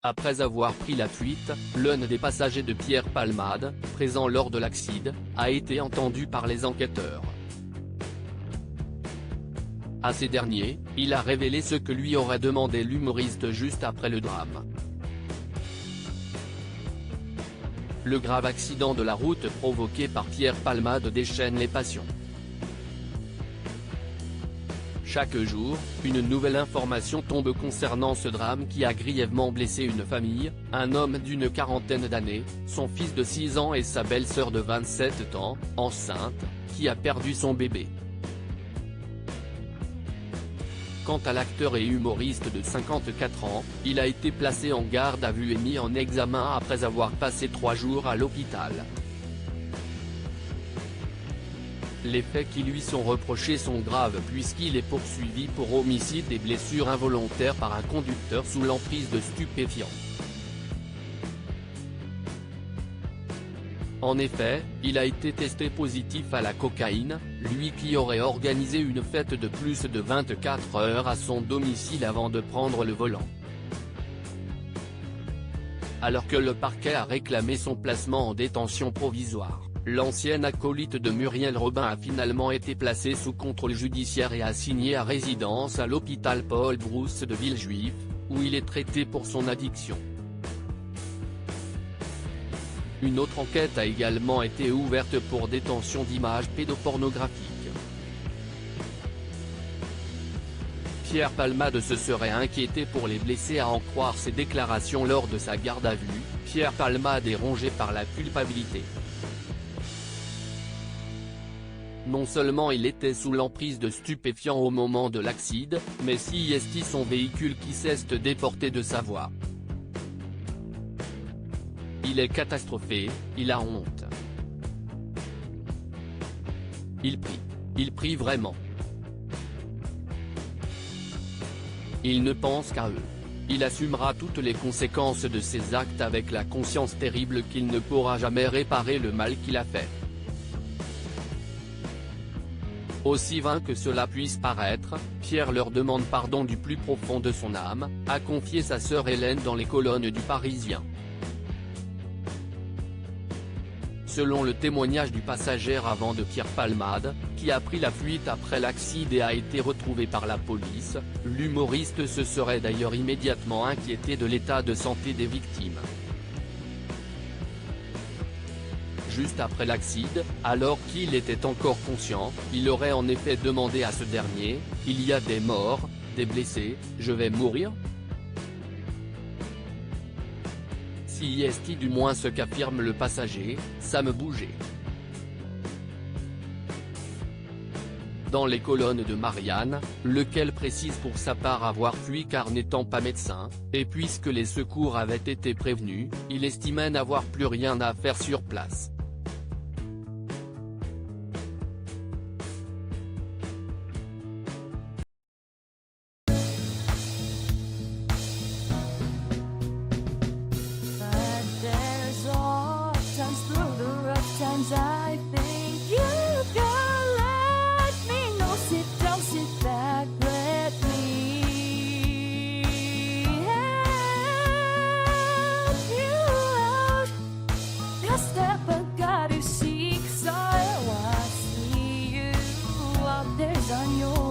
Après avoir pris la fuite, l'un des passagers de Pierre Palmade, présent lors de l'accident, a été entendu par les enquêteurs. À ces derniers, il a révélé ce que lui aurait demandé l'humoriste juste après le drame. Le grave accident de la route provoqué par Pierre Palmade déchaîne les passions. Chaque jour, une nouvelle information tombe concernant ce drame qui a grièvement blessé une famille, un homme d'une quarantaine d'années, son fils de 6 ans et sa belle-sœur de 27 ans, enceinte, qui a perdu son bébé. Quant à l'acteur et humoriste de 54 ans, il a été placé en garde à vue et mis en examen après avoir passé 3 jours à l'hôpital. Les faits qui lui sont reprochés sont graves puisqu'il est poursuivi pour homicide et blessure involontaire par un conducteur sous l'emprise de stupéfiants. En effet, il a été testé positif à la cocaïne, lui qui aurait organisé une fête de plus de 24 heures à son domicile avant de prendre le volant. Alors que le parquet a réclamé son placement en détention provisoire, l'ancien acolyte de Muriel Robin a finalement été placé sous contrôle judiciaire et assigné à résidence à l'hôpital Paul Brousse de Villejuif, où il est traité pour son addiction. Une autre enquête a également été ouverte pour détention d'images pédopornographiques. Pierre Palmade se serait inquiété pour les blessés à en croire ses déclarations lors de sa garde à vue. Pierre Palmade est rongé par la culpabilité. Non seulement il était sous l'emprise de stupéfiants au moment de l'accident, mais si est son véhicule qui cesse de déporter de sa voie. Il est catastrophé, il a honte. Il prie vraiment. Il ne pense qu'à eux. Il assumera toutes les conséquences de ses actes avec la conscience terrible qu'il ne pourra jamais réparer le mal qu'il a fait. Aussi vain que cela puisse paraître, Pierre leur demande pardon du plus profond de son âme, a confié sa sœur Hélène dans les colonnes du Parisien. Selon le témoignage du passager avant de Pierre Palmade, qui a pris la fuite après l'accident et a été retrouvé par la police, l'humoriste se serait d'ailleurs immédiatement inquiété de l'état de santé des victimes. Juste après l'accident, alors qu'il était encore conscient, il aurait en effet demandé à ce dernier, « Il y a des morts, des blessés, je vais mourir ?» Si est du moins ce qu'affirme le passager, ça me bougeait. Dans les colonnes de Marianne, lequel précise pour sa part avoir fui car n'étant pas médecin, et puisque les secours avaient été prévenus, il estimait n'avoir plus rien à faire sur place. I think you can let me know. Sit down, sit back, let me help you out. Your step, I gotta seek, so I see you out there's on your